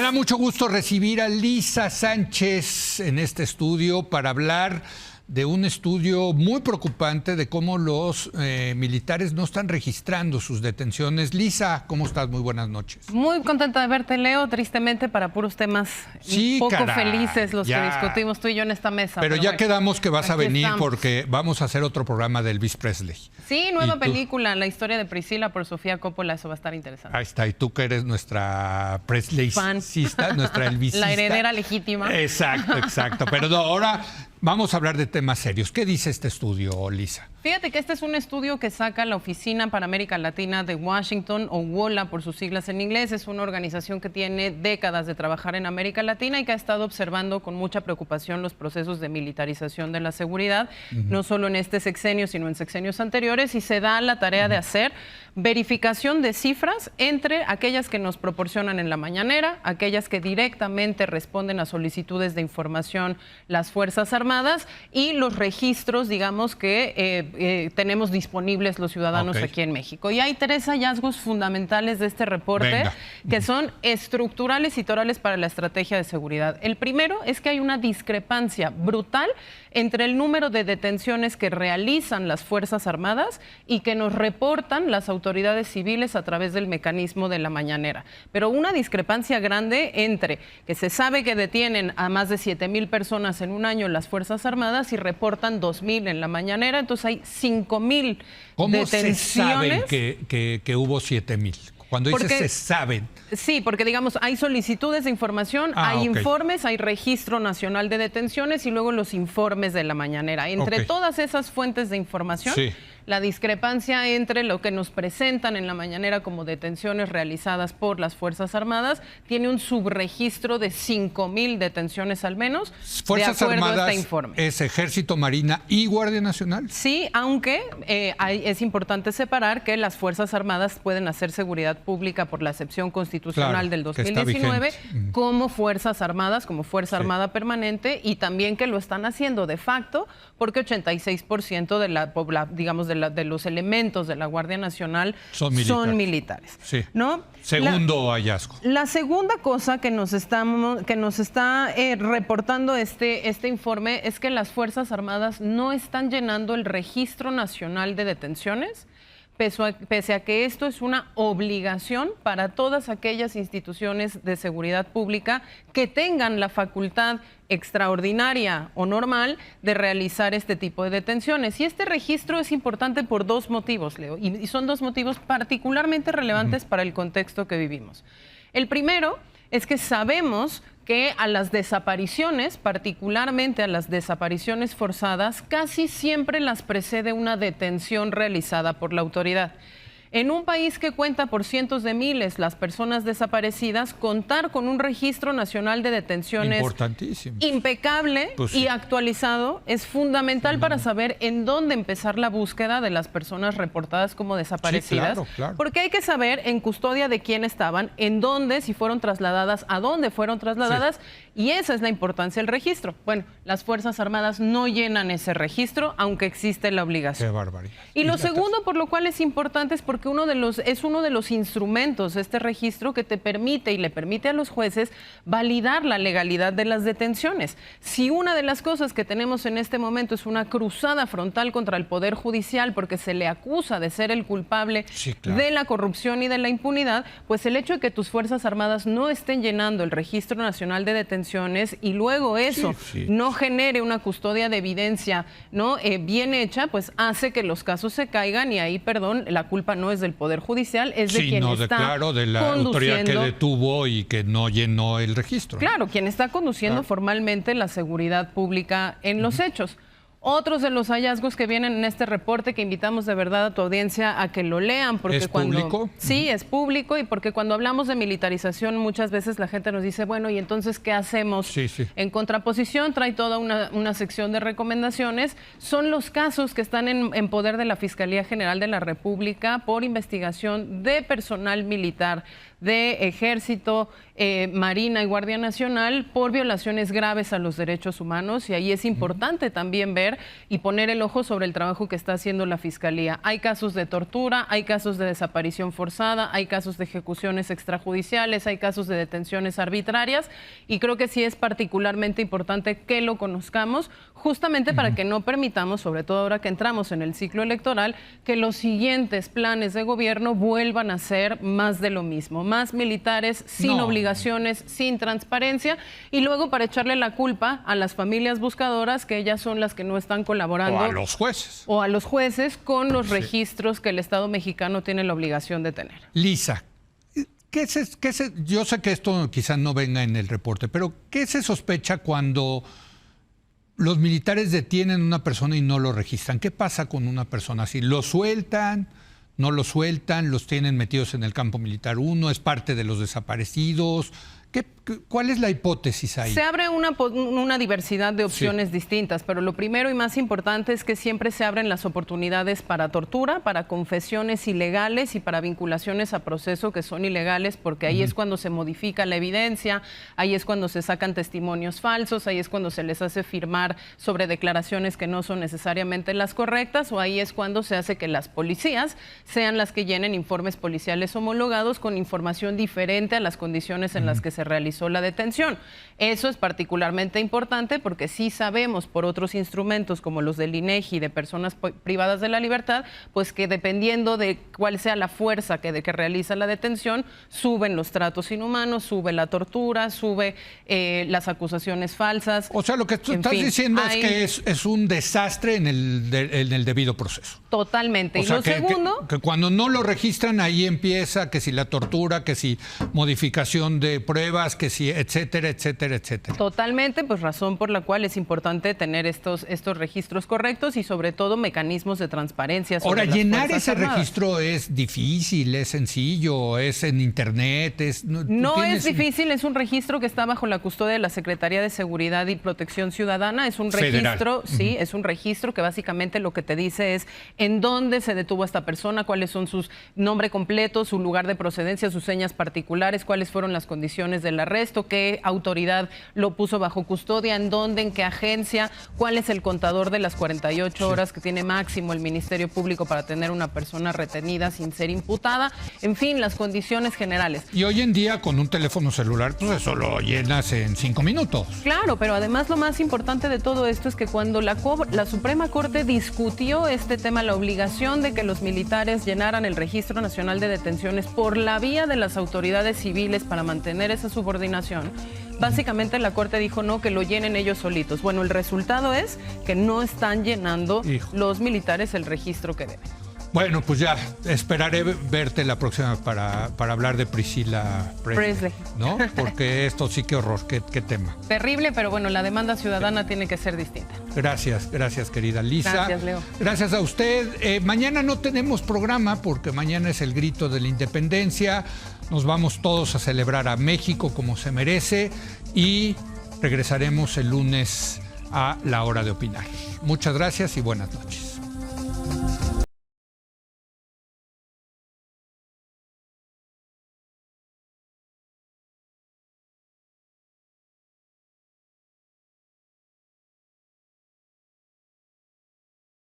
Me da mucho gusto recibir a Lisa Sánchez en este estudio para hablar de un estudio muy preocupante de cómo los militares no están registrando sus detenciones. Lisa, ¿cómo estás? Muy buenas noches. Muy contenta de verte, Leo. Tristemente para puros temas poco felices los que discutimos tú y yo en esta mesa. Pero ya bueno, quedamos que vas a venir porque vamos a hacer otro programa de Elvis Presley. Sí, nueva película, La historia de Priscila por Sofía Coppola. Eso va a estar interesante. Ahí está. Y tú que eres nuestra Presleycista, nuestra Elvisista. La heredera legítima. Exacto, exacto. Pero no, ahora vamos a hablar de temas serios. ¿Qué dice este estudio, Lisa? Fíjate que este es un estudio que saca la Oficina para América Latina de Washington, o WOLA por sus siglas en inglés. Es una organización que tiene décadas de trabajar en América Latina y que ha estado observando con mucha preocupación los procesos de militarización de la seguridad, no solo en este sexenio, sino en sexenios anteriores, y se da la tarea de hacer verificación de cifras entre aquellas que nos proporcionan en la mañanera, aquellas que directamente responden a solicitudes de información las Fuerzas Armadas y los registros, digamos, que tenemos disponibles los ciudadanos aquí en México. Y hay tres hallazgos fundamentales de este reporte que son estructurales y torales para la estrategia de seguridad. El primero es que hay una discrepancia brutal entre el número de detenciones que realizan las Fuerzas Armadas y que nos reportan las autoridades civiles a través del mecanismo de la mañanera. Pero una discrepancia grande entre que se sabe que detienen a más de 7,000 personas en un año las Fuerzas Armadas y reportan 2,000 en la mañanera, entonces hay 5,000 detenciones. ¿Cómo se saben que hubo 7,000? Cuando dices se saben. Sí, porque digamos, hay solicitudes de información, hay informes, hay Registro Nacional de Detenciones y luego los informes de la mañanera. Entre todas esas fuentes de información, la discrepancia entre lo que nos presentan en la mañanera como detenciones realizadas por las Fuerzas Armadas tiene un subregistro de 5,000 detenciones al menos, Fuerzas de acuerdo Armadas a este informe. ¿Es Ejército, Marina y Guardia Nacional? Sí, aunque es importante separar que las Fuerzas Armadas pueden hacer seguridad pública por la excepción constitucional del 2019 como Fuerzas Armadas, como Fuerza Armada Permanente, y también que lo están haciendo de facto porque 86% de los elementos de la Guardia Nacional son militares. Sí. ¿No? Segundo hallazgo. La segunda cosa que nos está reportando este informe es que las Fuerzas Armadas no están llenando el Registro Nacional de Detenciones, pese a que esto es una obligación para todas aquellas instituciones de seguridad pública que tengan la facultad extraordinaria o normal de realizar este tipo de detenciones. Y este registro es importante por dos motivos, Leo, y son dos motivos particularmente relevantes para el contexto que vivimos. El primero es que sabemos que a las desapariciones, particularmente a las desapariciones forzadas, casi siempre las precede una detención realizada por la autoridad. En un país que cuenta por cientos de miles las personas desaparecidas, contar con un registro nacional de detenciones impecable y actualizado es fundamental para saber en dónde empezar la búsqueda de las personas reportadas como desaparecidas. Sí, claro. Porque hay que saber en custodia de quién estaban, en dónde, si fueron trasladadas, a dónde fueron trasladadas. Y esa es la importancia del registro. Bueno, las Fuerzas Armadas no llenan ese registro, aunque existe la obligación. Qué barbaridad. Y lo segundo, por lo cual es importante, es porque es uno de los instrumentos, este registro, que te permite y le permite a los jueces validar la legalidad de las detenciones. Si una de las cosas que tenemos en este momento es una cruzada frontal contra el Poder Judicial porque se le acusa de ser el culpable de la corrupción y de la impunidad, pues el hecho de que tus Fuerzas Armadas no estén llenando el Registro Nacional de Detenciones y luego eso no genere una custodia de evidencia bien hecha, pues hace que los casos se caigan y ahí, perdón, la culpa no es del Poder Judicial, es de quien está de la autoridad que detuvo y que no llenó el registro. Claro, quien está conduciendo formalmente la seguridad pública en los hechos. Otros de los hallazgos que vienen en este reporte, que invitamos de verdad a tu audiencia a que lo lean, porque ¿Es público? Sí, es público, y porque cuando hablamos de militarización muchas veces la gente nos dice, bueno, ¿y entonces qué hacemos? En contraposición, trae toda una sección de recomendaciones. Son los casos que están en poder de la Fiscalía General de la República por investigación de personal militar, de Ejército, Marina y Guardia Nacional por violaciones graves a los derechos humanos, y ahí es importante también ver ver y poner el ojo sobre el trabajo que está haciendo la Fiscalía. Hay casos de tortura, hay casos de desaparición forzada, hay casos de ejecuciones extrajudiciales, hay casos de detenciones arbitrarias y creo que sí es particularmente importante que lo conozcamos justamente para que no permitamos, sobre todo ahora que entramos en el ciclo electoral, que los siguientes planes de gobierno vuelvan a ser más de lo mismo, más militares sin obligaciones, sin transparencia y luego para echarle la culpa a las familias buscadoras que ellas son las que no están colaborando. O a los jueces. O a los jueces con los registros que el Estado mexicano tiene la obligación de tener. Lisa, yo sé que esto quizás no venga en el reporte, pero ¿qué se sospecha cuando los militares detienen a una persona y no lo registran? ¿Qué pasa con una persona así? ¿Lo sueltan? ¿No lo sueltan? ¿Los tienen metidos en el campo militar 1? ¿Es parte de los desaparecidos? ¿Cuál es la hipótesis ahí? Se abre una diversidad de opciones distintas, pero lo primero y más importante es que siempre se abren las oportunidades para tortura, para confesiones ilegales y para vinculaciones a proceso que son ilegales, porque ahí es cuando se modifica la evidencia, ahí es cuando se sacan testimonios falsos, ahí es cuando se les hace firmar sobre declaraciones que no son necesariamente las correctas, o ahí es cuando se hace que las policías sean las que llenen informes policiales homologados con información diferente a las condiciones en las que se realizó la detención. Eso es particularmente importante porque sí sabemos por otros instrumentos como los del INEGI de personas privadas de la libertad, pues que dependiendo de cuál sea la fuerza que realiza la detención, suben los tratos inhumanos, sube la tortura, sube las acusaciones falsas. O sea, lo que tú estás diciendo es que es un desastre en el debido proceso. Totalmente. O sea, lo segundo... Que cuando no lo registran, ahí empieza que si la tortura, que si modificación de pruebas, que si etcétera, etcétera, etcétera. Totalmente, pues razón por la cual es importante tener estos registros correctos y sobre todo mecanismos de transparencia. Ahora, llenar ese registro es difícil, es sencillo, es en internet, No es difícil, es un registro que está bajo la custodia de la Secretaría de Seguridad y Protección Ciudadana, es un registro, sí, es un registro que básicamente lo que te dice es en dónde se detuvo a esta persona, cuáles son sus nombre completo, su lugar de procedencia, sus señas particulares, cuáles fueron las condiciones del arresto, qué autoridad lo puso bajo custodia, en dónde, en qué agencia, cuál es el contador de las 48 horas que tiene máximo el Ministerio Público para tener una persona retenida sin ser imputada, en fin, las condiciones generales. Y hoy en día con un teléfono celular, pues eso lo llenas en 5 minutos. Claro, pero además lo más importante de todo esto es que cuando la Suprema Corte discutió este tema, la obligación de que los militares llenaran el Registro Nacional de Detenciones por la vía de las autoridades civiles para mantener esa subordinación, básicamente la Corte dijo no, que lo llenen ellos solitos. Bueno, el resultado es que no están llenando los militares el registro que deben. Bueno, pues ya esperaré verte la próxima para hablar de Priscila Presley, ¿no? Porque esto sí, qué horror, qué tema. Terrible, pero bueno, la demanda ciudadana tiene que ser distinta. Gracias querida Lisa. Gracias, Leo. Gracias a usted. Mañana no tenemos programa porque mañana es el grito de la independencia. Nos vamos todos a celebrar a México como se merece y regresaremos el lunes a la hora de opinar. Muchas gracias y buenas noches.